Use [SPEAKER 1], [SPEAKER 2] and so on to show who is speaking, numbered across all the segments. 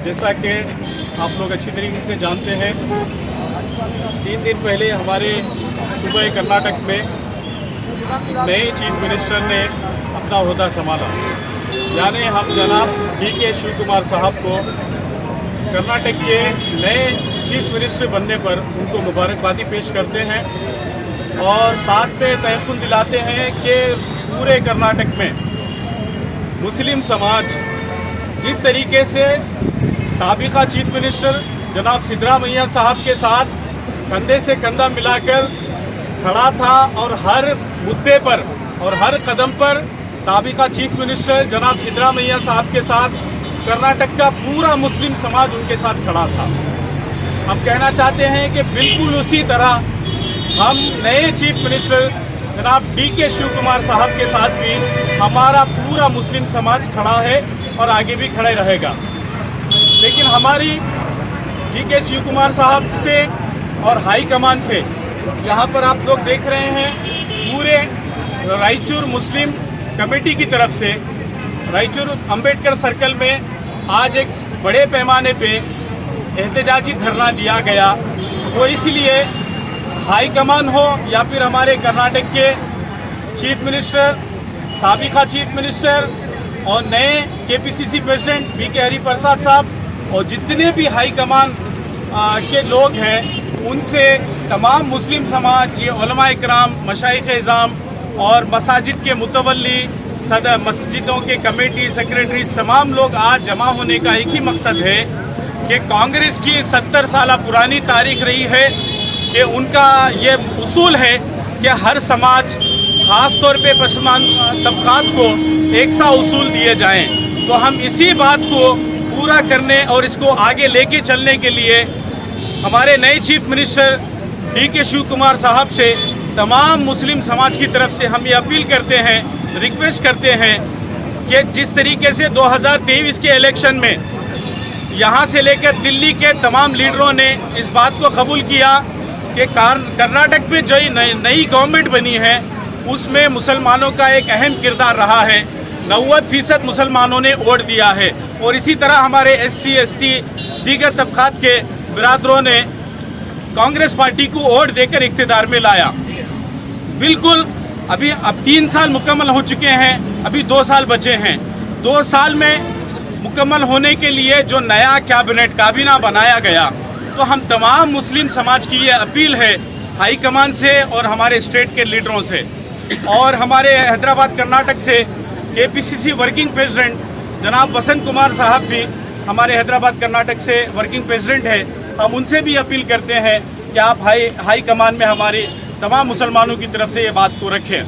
[SPEAKER 1] जैसा कि आप लोग अच्छी तरीके से जानते हैं, 3 दिन पहले हमारे सूबे कर्नाटक में नए चीफ मिनिस्टर ने अपना ओहदा संभाला। यानी हम जनाब DK शिव कुमार साहब को कर्नाटक के नए चीफ मिनिस्टर बनने पर उनको मुबारकबादी पेश करते हैं और साथ में तयक़ुन दिलाते हैं कि पूरे कर्नाटक में मुस्लिम समाज जिस तरीके से साबिका चीफ मिनिस्टर जनाब सिद्धरामैया साहब के साथ कंधे से कंधा मिलाकर खड़ा था और हर मुद्दे पर और हर कदम पर साबिका चीफ मिनिस्टर जनाब सिद्धरामैया साहब के साथ कर्नाटक का पूरा मुस्लिम समाज उनके साथ खड़ा था। हम कहना चाहते हैं कि बिल्कुल उसी तरह हम नए चीफ मिनिस्टर जनाब DK शिव कुमार साहब के साथ भी हमारा पूरा मुस्लिम समाज खड़ा है और आगे भी खड़े रहेगा। लेकिन हमारी DK शिव कुमार साहब से और हाई कमान से यहाँ पर आप लोग देख रहे हैं, पूरे रायचूर मुस्लिम कमेटी की तरफ से रायचूर अंबेडकर सर्कल में आज एक बड़े पैमाने पे एहतजाजी धरना दिया गया। वो इसलिए हाई कमान हो या फिर हमारे कर्नाटक के चीफ मिनिस्टर, साबिका चीफ मिनिस्टर और नए KPCC प्रेसिडेंट BK हरिप्रसाद साहब और जितने भी हाई कमान के लोग हैं, उनसे तमाम मुस्लिम समाज, ये उलमा इकराम, मशाइख इज़ाम और मसाजिद के मुतवल्ली, सदर मस्जिदों के कमेटी सेक्रेटरीज, तमाम लोग आज जमा होने का एक ही मकसद है कि कांग्रेस की 70 साल पुरानी तारीख रही है कि उनका ये उसूल है कि हर समाज, ख़ास तौर पे पसमानदा तबक़ात को एक सा उसूल दिए जाएं। तो हम इसी बात को पूरा करने और इसको आगे लेके चलने के लिए हमारे नए chief minister DK Shiv Kumar साहब से तमाम मुस्लिम समाज की तरफ से हम ये अपील करते हैं, रिक्वेस्ट करते हैं कि जिस तरीके से 2023 के इलेक्शन में यहाँ से लेकर दिल्ली के तमाम लीडरों ने इस बात को कबूल किया कि कर्नाटक में जो नई गवर्नमेंट बनी है उसमें मुसलमानों का एक अहम किरदार रहा है। 90% मुसलमानों ने वोट दिया है और इसी तरह हमारे SC ST दीगर तबक़ात के बिरादरों ने कांग्रेस पार्टी को वोट देकर इक़्तिदार में लाया। बिल्कुल अब 3 साल मुकम्मल हो चुके हैं, अभी 2 साल बचे हैं। 2 साल में मुकम्मल होने के लिए जो नया काबीना बनाया गया, तो हम तमाम मुस्लिम समाज की ये अपील है हाई कमान से और हमारे स्टेट के लीडरों से और हमारे हैदराबाद कर्नाटक से KPCC वर्किंग प्रेसिडेंट जनाब वसंत कुमार साहब भी हमारे हैदराबाद कर्नाटक से वर्किंग प्रेसिडेंट है। हम उनसे भी अपील करते हैं कि आप हाई कमान में हमारे तमाम मुसलमानों की तरफ से ये बात को रखें।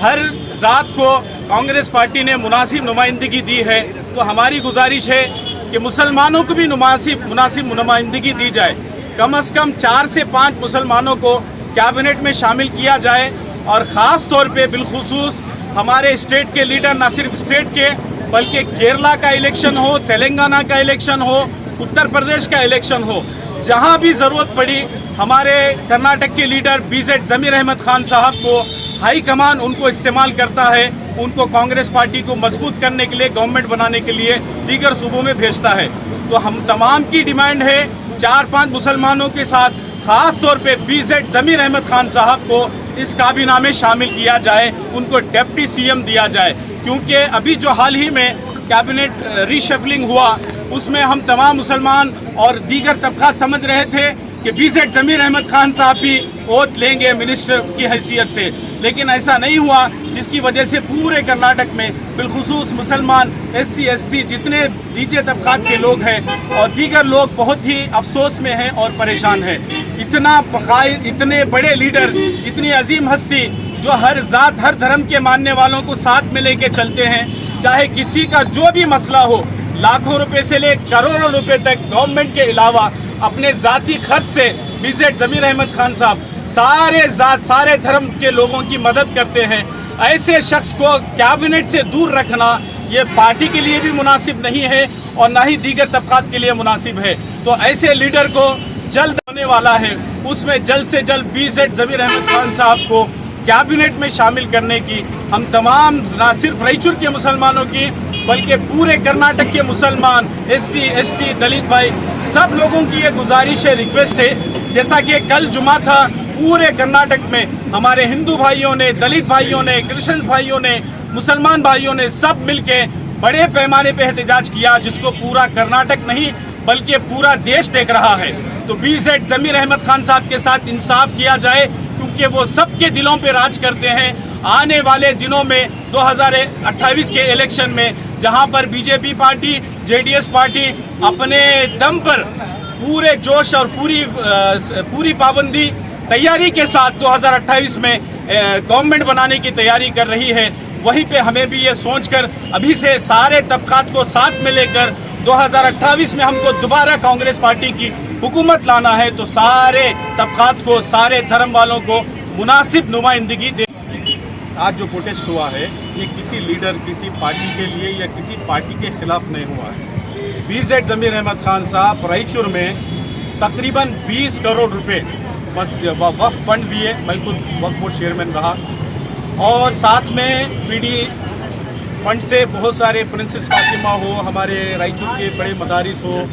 [SPEAKER 1] हर ज़ात को कांग्रेस पार्टी ने मुनासिब नुमाइंदगी दी है, तो हमारी गुजारिश है कि मुसलमानों को भी मुनासिब नुमाइंदगी दी जाए। कम से कम 4 से 5 मुसलमानों को कैबिनेट में शामिल किया जाए और ख़ास तौर पे बिलखुसूस हमारे स्टेट के लीडर, ना सिर्फ स्टेट के बल्कि केरला का इलेक्शन हो, तेलंगाना का इलेक्शन हो, उत्तर प्रदेश का इलेक्शन हो, जहां भी ज़रूरत पड़ी हमारे कर्नाटक के लीडर BZ ज़मीर अहमद खान साहब को हाई कमान उनको इस्तेमाल करता है, उनको कांग्रेस पार्टी को मजबूत करने के लिए, गवर्नमेंट बनाने के लिए दीगर सूबों में भेजता है। तो हम तमाम की डिमांड है 4-5 मुसलमानों के साथ ख़ास तौर पे BZ ज़मीर अहमद खान साहब को इस काबीना में शामिल किया जाए, उनको डिप्टी CM दिया जाए, क्योंकि अभी जो हाल ही में कैबिनेट रीशफलिंग हुआ उसमें हम तमाम मुसलमान और दीगर तबक़ात समझ रहे थे कि BZ ज़मीर अहमद खान साहब भी वोट लेंगे मिनिस्टर की हैसियत से, लेकिन ऐसा नहीं हुआ, जिसकी वजह से पूरे कर्नाटक में बिलखुसूस मुसलमान, SC ST जितने नीचे तबक़ात के लोग हैं और दीगर लोग बहुत ही अफसोस में हैं और परेशान हैं। इतने बड़े लीडर, इतनी अजीम हस्ती जो हर ज़ात, हर धर्म के मानने वालों को साथ में लेके चलते हैं, चाहे किसी का जो भी मसला हो, लाखों रुपए से ले करोड़ों रुपए तक गवर्नमेंट के अलावा अपने ज़ाती खर्च से BZ ज़मीर अहमद खान साहब सारे ज़ात, सारे धर्म के लोगों की मदद करते हैं। ऐसे शख्स को कैबिनेट से दूर रखना ये पार्टी के लिए भी मुनासिब नहीं है और ना ही दीगर तबक़ात के लिए मुनासिब है। तो ऐसे लीडर को जल्द होने वाला है, उसमें जल्द से जल्द BZ ज़मीर अहमद खान साहब को कैबिनेट में शामिल करने की हम तमाम ना सिर्फ रायचूर के मुसलमानों की बल्कि पूरे कर्नाटक के मुसलमान, SC, ST, दलित भाई सब लोगों की ये गुजारिश है, रिक्वेस्ट है। जैसा कि कल जुमा था, पूरे कर्नाटक में हमारे हिंदू भाइयों ने, दलित भाइयों ने, क्रिश्चियन भाइयों ने, मुसलमान भाइयों ने सब मिलके बड़े पैमाने पे एहतजाज किया, जिसको पूरा कर्नाटक नहीं बल्कि पूरा देश देख रहा है। तो BZ ज़मीर अहमद खान साहब के साथ इंसाफ किया जाए, क्योंकि वो सबके दिलों पे राज करते हैं। आने वाले दिनों में 2028 के इलेक्शन में जहां पर BJP पार्टी, JDS पार्टी अपने दम पर पूरे जोश और पूरी पाबंदी तैयारी के साथ 2028 में गवर्नमेंट बनाने की तैयारी कर रही है, वहीं पे हमें भी ये सोचकर अभी से सारे तबकात को साथ में लेकर 2028 में हमको दोबारा कांग्रेस पार्टी की हुकूमत लाना है, तो सारे तबकात को, सारे धर्म वालों को मुनासिब नुमाइंदगी दे। आज जो प्रोटेस्ट हुआ है ये किसी लीडर, किसी पार्टी के लिए या किसी पार्टी के खिलाफ नहीं हुआ है। BZ ज़मीर अहमद खान साहब रायचूर में तकरीबन 20 करोड़ रुपए बस वक्फ फंड दिए, मैं खुद वक्फ बोर्ड चेयरमैन रहा, और साथ में PD फंड से बहुत सारे प्रिंसेस फातिमा हो, हमारे रायचूर के बड़े मदारिस हो,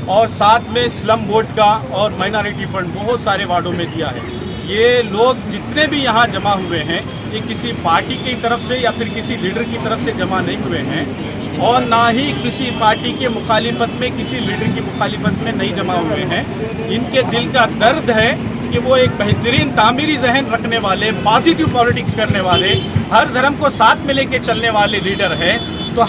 [SPEAKER 1] और साथ में स्लम बोर्ड का और माइनॉरिटी फंड बहुत सारे वार्डों में दिया है। ये लोग जितने भी यहाँ जमा हुए हैं ये किसी पार्टी की तरफ से या फिर किसी लीडर की तरफ से जमा नहीं हुए हैं, और ना ही किसी पार्टी के मुखालिफत में, किसी लीडर की मुखालिफत में नहीं जमा हुए हैं। इनके दिल का दर्द है कि वो एक बेहतरीन तामीरी जहन रखने वाले, पॉजिटिव पॉलिटिक्स करने वाले, हर धर्म को साथ में लेके चलने वाले लीडर हैं। तो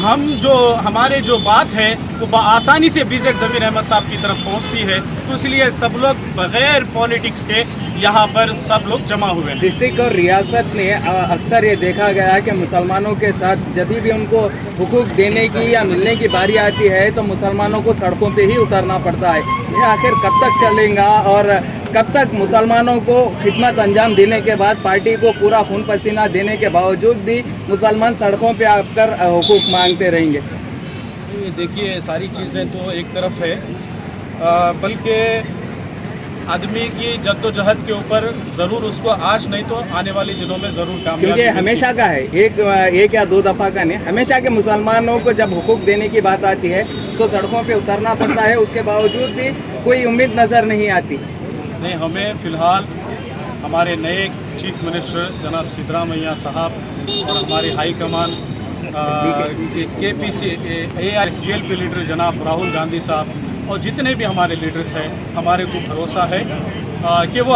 [SPEAKER 1] हमारे जो बात है वो आसानी से BZ ज़मीर अहमद साहब की तरफ पहुंचती है, तो इसलिए सब लोग बगैर पॉलिटिक्स के यहाँ पर सब लोग जमा हुए हैं।
[SPEAKER 2] डिस्ट्रिक्ट और रियासत में अक्सर ये देखा गया है कि मुसलमानों के साथ जब भी उनको हुकूक देने की या मिलने की बारी आती है तो मुसलमानों को सड़कों पे ही उतरना पड़ता है। ये आखिर कब तक चलेगा और कब तक मुसलमानों को खिदमत अंजाम देने के बाद, पार्टी को पूरा खून पसीना देने के बावजूद भी मुसलमान सड़कों पे आकर हुकूक मांगते रहेंगे?
[SPEAKER 1] देखिए, सारी चीज़ें तो एक तरफ है, बल्कि आदमी की जद्दोजहद के ऊपर ज़रूर उसको आज नहीं तो आने वाले दिनों में ज़रूर कामयाबी,
[SPEAKER 2] क्योंकि हमेशा का है, एक या दो दफ़ा का नहीं, हमेशा के मुसलमानों को जब हुकूक देने की बात आती है तो सड़कों पे उतरना पड़ता है, उसके बावजूद भी कोई उम्मीद नज़र नहीं आती।
[SPEAKER 1] नहीं, हमें फ़िलहाल हमारे नए चीफ मिनिस्टर जनाब सिद्धरामैया साहब और हमारे high command KPC AICLP leader जनाब राहुल गांधी साहब और जितने भी हमारे लीडर्स हैं, हमारे को भरोसा है कि वो।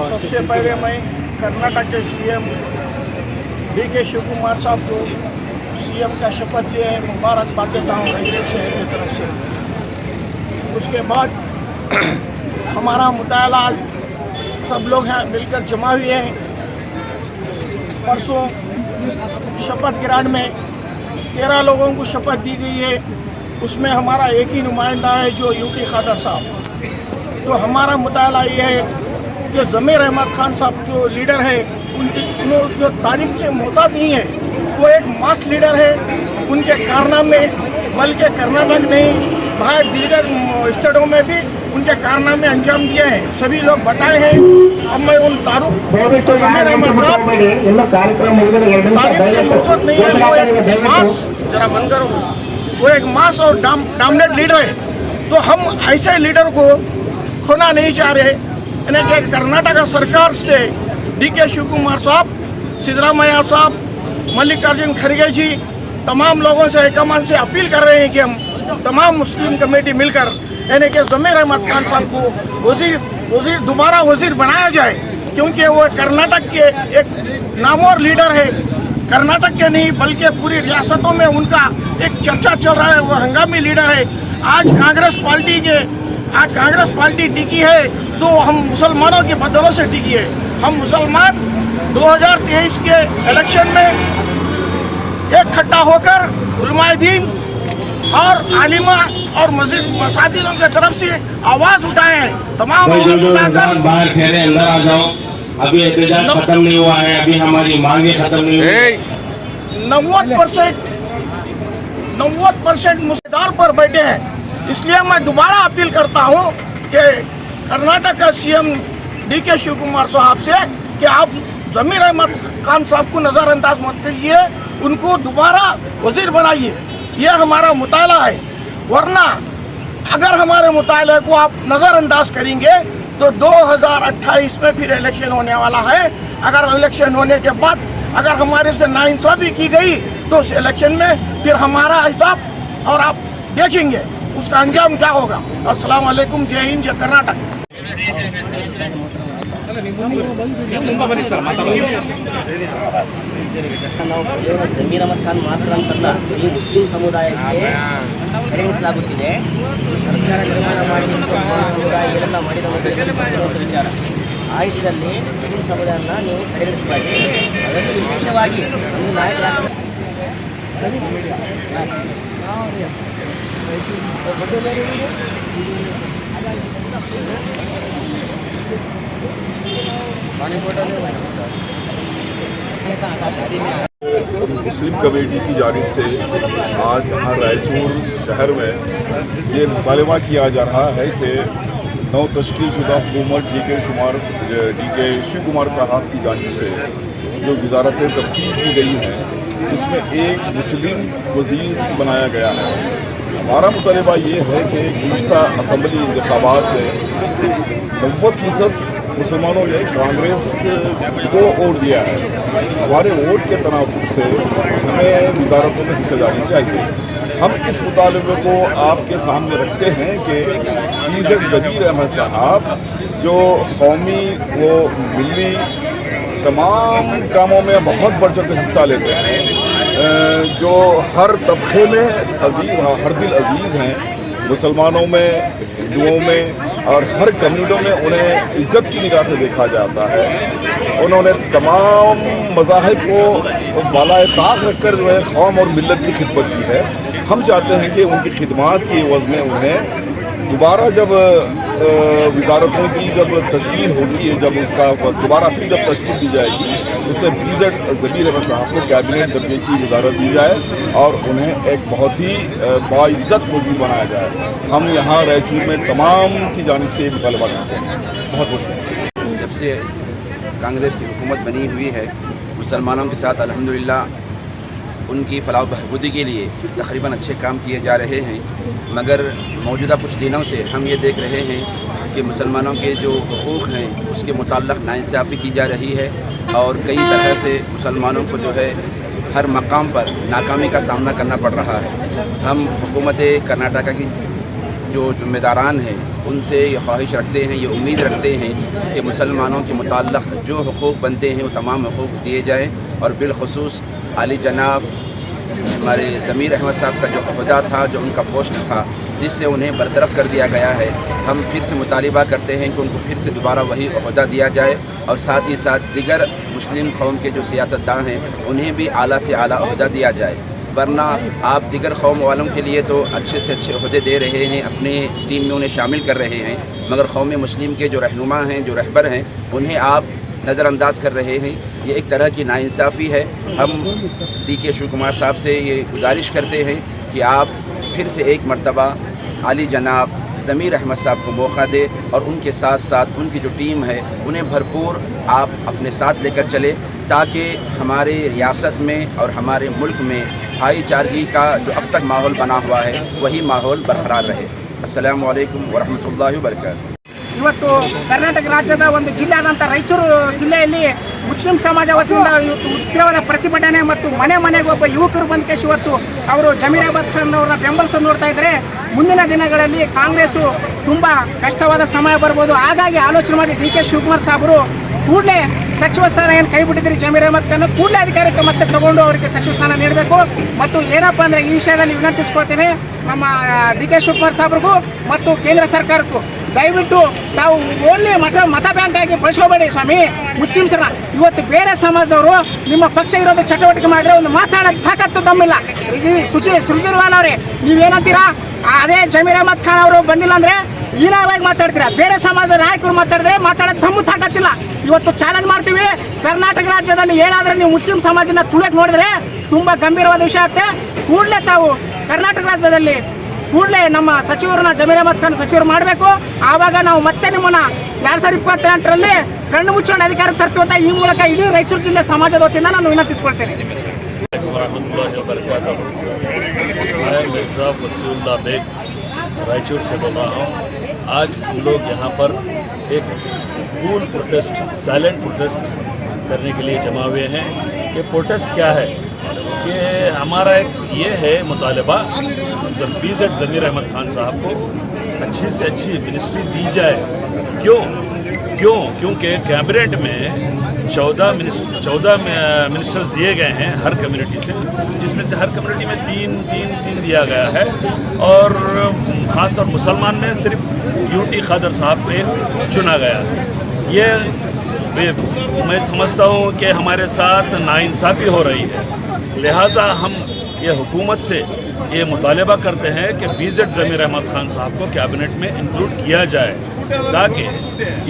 [SPEAKER 3] सबसे पहले मैं कर्नाटक के CM DK शिवकुमार साहब को CM का शपथ लिए है, मुबारकबाद देता हूँ रायचूर शहर की तरफ से। उसके बाद हमारा मुताला सब लोग यहाँ मिलकर जमा हुए हैं। परसों शपथ ग्रहण में 13 लोगों को शपथ दी गई है, उसमें हमारा एक ही नुमाइंदा है जो UT खादर साहब। तो हमारा मुताला ये है कि ज़मीर अहमद खान साहब जो लीडर है उनकी जो तारीफ से मोहताज नहीं है, वो एक मास लीडर है। उनके कारनामे बल्कि कर्नाटक नहीं, बाहर दीगर स्टेटों में भी उनके कारनामे अंजाम दिए हैं, सभी लोग बताए हैं। अब मैं उन तारीफ नहीं है, वो एक मास, जरा बंद करो, वो एक मास और डोमिनेट लीडर है। तो हम ऐसे लीडर को खोना नहीं चाह रहे। यानी कि कर्नाटक सरकार से DK शिवकुमार साहब, सिद्धरामैया साहब, मल्लिकार्जुन खड़गे जी, तमाम लोगों से हाईकमान से अपील कर रहे हैं कि हम तमाम मुस्लिम कमेटी मिलकर यानी कि ज़मीर अहमद खान साहब को वजीर दोबारा वजीर बनाया जाए, क्योंकि वो कर्नाटक के एक नामवर लीडर है। कर्नाटक के नहीं बल्कि पूरी रियासतों में उनका एक चर्चा चल रहा है, वो हंगामी लीडर है। आज कांग्रेस पार्टी टिकी है तो हम मुसलमानों के बदौलत से टिकी है। हम मुसलमान 2023 के इलेक्शन में इकट्ठा होकर उलमाए दीन और आलिमा और मसाजिदों की तरफ से आवाज उठाए हैं। तमाम
[SPEAKER 4] बाहर ठहरे, अंदर आ जाओ, अभी एहतजाज खत्म नहीं हुआ है, अभी हमारी मांगे खत्म नहीं हुई है।
[SPEAKER 3] 90% मुस्लिम पर बैठे हैं। इसलिए मैं दोबारा अपील करता हूं कि कर्नाटक का CM DK शिव कुमार साहब से कि आप जमीर अहमद खान साहब को नज़रअंदाज मत कीजिए, उनको दोबारा वजीर बनाइए। ये हमारा मुताला है, वरना अगर हमारे मुताले को आप नज़रअंदाज करेंगे तो 2028 में फिर इलेक्शन होने वाला है। अगर इलेक्शन होने के बाद अगर हमारे से नाइंसाफ़ी की गई तो उस इलेक्शन में फिर हमारा हिसाब और आप देखेंगे उसका अंजाम क्या होगा। अस्सलाम वालेकुम, जय हिंद, जय कर्नाटक।
[SPEAKER 5] ನಾವು ಕೇವಲ ಜಮೀರ್ ಅಹಮದ್ ಖಾನ್ ಮಾತ್ರ ಅಂತಲ್ಲ, ಈ ಮುಸ್ಲಿಂ ಸಮುದಾಯಕ್ಕೆ ಪರಿಗಣಿಸಲಾಗುತ್ತಿದೆ. ಸರ್ಕಾರ ನಿರ್ಮಾಣ ಮಾಡಿದಂಥ ಸಮುದಾಯ ಏನೆಲ್ಲ ಮಾಡಿದ ಒಂದು ವಿಚಾರ ಆ ನಿಟ್ಟಿನಲ್ಲಿ ಮುಸ್ಲಿಂ ಸಮುದಾಯನ ನೀವು ಪರಿಗಣಿಸಬಾರದು. ಅದರಲ್ಲಿ ವಿಶೇಷವಾಗಿ ಒಂದು ನಾಯಕ
[SPEAKER 6] मुस्लिम कमेटी की जानिब से आज यहाँ रायचूर शहर में ये मुतालबा किया जा रहा है कि नौ तश्कील शुदा हुकूमत DK शिव कुमार साहब की जानिब से जो वजारत तफसील की गई है उसमें एक मुस्लिम वज़ीर बनाया गया है। हमारा मुतालबा ये है कि गुज़श्ता असम्बली इंतखाबात में 90% मुसलमानों ने कांग्रेस को वोट दिया है। हमारे वोट के तनासुब से हमें वजारतों में हिस्सेदारी चाहिए। हम इस मुतालबे को आपके सामने रखते हैं कि PZ ज़मीर अहमद साहब जो कौमी व मिली तमाम कामों में बहुत बढ़ चढ़ कर हिस्सा लेते हैं, जो हर तबके में हर दिल अजीज़ हैं, मुसलमानों में, हिंदुओं में और हर कम्युनिटियों में उन्हें इज़्ज़त की निगाह से देखा जाता है। उन्होंने तमाम मज़ाहिब को बालाए ताक रख कर जो है कौम और मिल्लत की खिदमत की है। हम चाहते हैं कि उनकी खिदमत की एवज़ में उन्हें दोबारा जब वजारतों की जब तश्कील होगी, जब उसका दोबारा फिर जब तश्कील दी जाएगी उसमें PZ ज़मीर अहमद साहब को कैबिनेट दर्जे की वजारत दी जाए और उन्हें एक बहुत ही बाइज़्ज़त वज़ीर बनाया जाए। हम यहाँ रायचूर में तमाम की जानिब से मुतालबा करते हैं। बहुत बहुत शुक्रिया।
[SPEAKER 7] जब से कांग्रेस की हुकूमत बनी हुई है, मुसलमानों के साथ अल्हम्दुलिल्लाह उनकी फलाह बहबूदी के लिए तकरीबन अच्छे काम किए जा रहे हैं। मगर मौजूदा कुछ दिनों से हम ये देख रहे हैं कि मुसलमानों के जो हुकूक़ हैं उसके मुताल्लिक़ नाइंसाफ़ी की जा रही है और कई तरह से मुसलमानों को जो है हर मकाम पर नाकामी का सामना करना पड़ रहा है। हम हुकूमत कर्नाटक की जो ज़िम्मेदारान हैं उनसे ये ख्वाहिश रखते हैं, ये उम्मीद रखते हैं कि मुसलमानों के मुताल्लिक़ जो हुकूक़ बनते हैं वो तमाम हुकूक़ दिए जाएँ और बिलखुसूस आली जनाब हमारे ज़मीर अहमद साहब का जो अहदा था, जो उनका पोस्ट था जिससे उन्हें बरतरफ़ कर दिया गया है, हम फिर से मुतालिबा करते हैं कि उनको फिर से दोबारा वही अहदा दिया जाए और साथ ही साथ दीगर मुस्लिम कौम के जो सियासतदान हैं उन्हें भी आला से आला अहदा दिया जाए। वरना आप दीगर कौम वालों के लिए तो अच्छे से अच्छे अहदे दे रहे हैं, अपने टीम में उन्हें शामिल कर रहे हैं, मगर कौम मुस्लिम के जो रहनुमा हैं, जो रहबर हैं, उन्हें आप नज़रअंदाज कर रहे हैं। ये एक तरह की नाइंसाफ़ी है। हम DK शिव कुमार साहब से ये गुजारिश करते हैं कि आप फिर से एक मरतबा आली जनाब ज़मीर अहमद साहब को मौका दे और उनके साथ साथ उनकी जो टीम है उन्हें भरपूर आप अपने साथ लेकर चले ताकि हमारे रियासत में और हमारे मुल्क में भाईचारगी का जो अब तक माहौल बना हुआ है वही माहौल बरकरार रहे। अस्सलामु अलैकुम वरहमतुल्लाहि वबरकातुहू।
[SPEAKER 3] ಇವತ್ತು ಕರ್ನಾಟಕ ರಾಜ್ಯದ ಒಂದು ಜಿಲ್ಲೆ ಆದಂಥ ರಾಯಚೂರು ಜಿಲ್ಲೆಯಲ್ಲಿ ಮುಸ್ಲಿಂ ಸಮಾಜ ವತಿಯಿಂದ ಇವತ್ತು ಉಗ್ರವಾದ ಪ್ರತಿಭಟನೆ ಮತ್ತು ಮನೆ ಮನೆಗೆ ಒಬ್ಬ ಯುವಕರು ಬಂದ ಕೇಶ್ ಇವತ್ತು ಅವರು ಜಮೀರ್ ಅಹಮದ್ ಖಾನ್ ಅವರನ್ನ ಬೆಂಬಲಿಸಿ ನೋಡ್ತಾ ಇದ್ದಾರೆ. ಮುಂದಿನ ದಿನಗಳಲ್ಲಿ ಕಾಂಗ್ರೆಸ್ಸು ತುಂಬ ಕಷ್ಟವಾದ ಸಮಯ ಬರ್ಬೋದು. ಹಾಗಾಗಿ ಆಲೋಚನೆ ಮಾಡಿ DK ಶಿವಕುಮಾರ್ ಸಾಹೇಬರು ಕೂಡಲೇ ಸಚಿವ ಸ್ಥಾನ ಏನು ಕೈ ಬಿಟ್ಟಿದ್ದೀರಿ ಜಮೀರ್ ಅಹಮದ್ ಖಾನ್ ಕೂಡಲೇ ಅಧಿಕಾರಕ್ಕೆ ಮತ್ತೆ ತಗೊಂಡು ಅವರಿಗೆ ಸಚಿವ ಸ್ಥಾನ ನೀಡಬೇಕು. ಮತ್ತು ಏನಪ್ಪ ಅಂದರೆ ಈ ವಿಷಯದಲ್ಲಿ ವಿನಂತಿಸ್ಕೊಳ್ತೇನೆ ನಮ್ಮ DK ಶಿವಕುಮಾರ್ ಸಾಹೇಬ್ರಿಗೂ ಮತ್ತು ಕೇಂದ್ರ ಸರ್ಕಾರಕ್ಕೂ ದಯವಿಟ್ಟು ತಾವು ಓನ್ಲಿ ಮತ ಬ್ಯಾಂಕ್ ಆಗಿ ಬಳಸ್ಕೋಬೇಡಿ ಸ್ವಾಮಿ. ಮುಸ್ಲಿಮ್ಸರ ಇವತ್ತು ಬೇರೆ ಸಮಾಜದವರು ನಿಮ್ಮ ಪಕ್ಷ ವಿರೋಧ ಚಟುವಟಿಕೆ ಮಾಡಿದ್ರೆ ಒಂದು ಮಾತಾಡೋದು ತಾಕತ್ತು ತಮ್ಮಿಲ್ಲ. ಈ ಸುರ್ಜೇವಾಲಾ ಅವರೇ ನೀವೇನಂತೀರಾ? ಅದೇ ಜಮೀರ್ ಅಹಮದ್ ಖಾನ್ ಅವರು ಬಂದಿಲ್ಲ ಅಂದರೆ ಹೀನಾವಾಗಿ ಮಾತಾಡ್ತೀರಾ. ಬೇರೆ ಸಮಾಜದ ನಾಯಕರು ಮಾತಾಡಿದ್ರೆ ಮಾತಾಡೋದು ತಮ್ಮ ತಾಕತ್ತಿಲ್ಲ. ಇವತ್ತು ಚಾಲೆಂಜ್ ಮಾಡ್ತೀವಿ, ಕರ್ನಾಟಕ ರಾಜ್ಯದಲ್ಲಿ ಏನಾದರೂ ನೀವು ಮುಸ್ಲಿಂ ಸಮಾಜನ ತುಳಿಯಕ್ಕೆ ನೋಡಿದ್ರೆ ತುಂಬ ಗಂಭೀರವಾದ ವಿಷಯ ಆಗುತ್ತೆ. ಕೂಡಲೇ ತಾವು ಕರ್ನಾಟಕ ರಾಜ್ಯದಲ್ಲಿ ಕೂಡಲೇ ನಮ್ಮ ಸಚಿವರನ್ನ ಜಮೀರ್ ಅಹಮದ್ ಖಾನ್ ಸಚಿವರು ಮಾಡಬೇಕು. ಆವಾಗ ನಾವು ಮತ್ತೆ ನಿಮ್ಮನ್ನು 2028ರಲ್ಲಿ ಕಣ್ಣು ಮುಚ್ಚಾಣೆ ಅಧಿಕಾರ ತರ್ತೀವಿ ಅಂತ ಈ ಮೂಲಕ ಇಡೀ ರಾಯಚೂರು ಜಿಲ್ಲೆ ಸಮಾಜದ ವತಿಯಿಂದ ನಾನು ವಿನಂತಿಸಿಕೊಳ್ತೇನೆ.
[SPEAKER 8] वरहमतुल्लाहि वबरकातुहू। मैं मिर्ज़ा फसीउल्लाह बेग रायचूर से बोल रहा हूँ। आज हम लोग यहाँ पर एक कूल प्रोटेस्ट, साइलेंट प्रोटेस्ट करने के लिए जमा हुए हैं। ये प्रोटेस्ट क्या है कि हमारा एक ये है मुतालबा BZ ज़मीर अहमद खान साहब को अच्छी से अच्छी मिनिस्ट्री दी जाए। क्योंकि कैबिनेट में 14 मिनिस्टर्स दिए गए हैं हर कम्युनिटी से, जिसमें से हर कम्युनिटी में तीन दिया गया है, और ख़ास और मुसलमान में सिर्फ UT खादर साहब पे चुना गया है। ये मैं समझता हूँ कि हमारे साथ नाइंसाफ़ी हो रही है। लिहाजा हम ये हुकूमत से ये मुतालबा करते हैं कि BZ ज़मीर अहमद खान साहब को कैबिनेट में इंक्लूड किया जाए, ताकि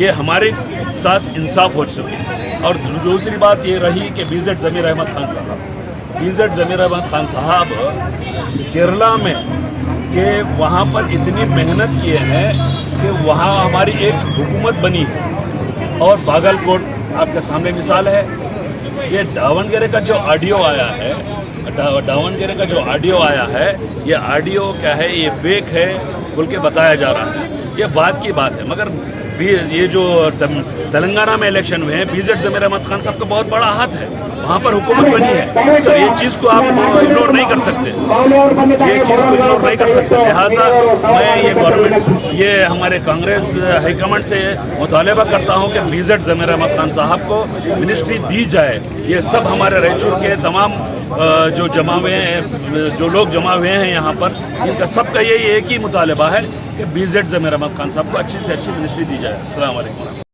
[SPEAKER 8] ये हमारे साथ इंसाफ हो सके। और दूसरी बात ये रही कि BZ ज़मीर अहमद खान साहब केरला में कि वहाँ पर इतनी मेहनत किए हैं कि वहाँ हमारी एक हुकूमत बनी है। और बागलकोट आपके सामने मिसाल है। ये दावणगेरे का जो ऑडियो आया है, ये ऑडियो क्या है, ये फेक है बोल के बताया जा रहा है। ये बात की बात है, मगर ये जो तेलंगाना में इलेक्शन में BZ ज़मीर अहमद खान साहब का बहुत बड़ा हाथ है, वहाँ पर हुकूमत बनी है। सर ये चीज़ को आप इग्नोर नहीं कर सकते, लिहाजा मैं ये गवर्नमेंट, ये हमारे कांग्रेस हाईकमांड से मुतालबा करता हूँ कि BZ ज़मीर अहमद खान साहब को मिनिस्ट्री दी जाए। ये सब हमारे रायचूर के तमाम जो लोग जमा हुए हैं यहाँ पर, इनका सबका यही एक ही मुतालबा है कि BZ ज़मीर अहमद खान साहब को अच्छी से अच्छी मिनिस्ट्री दी जाए। अस्सलाम वालेकुम।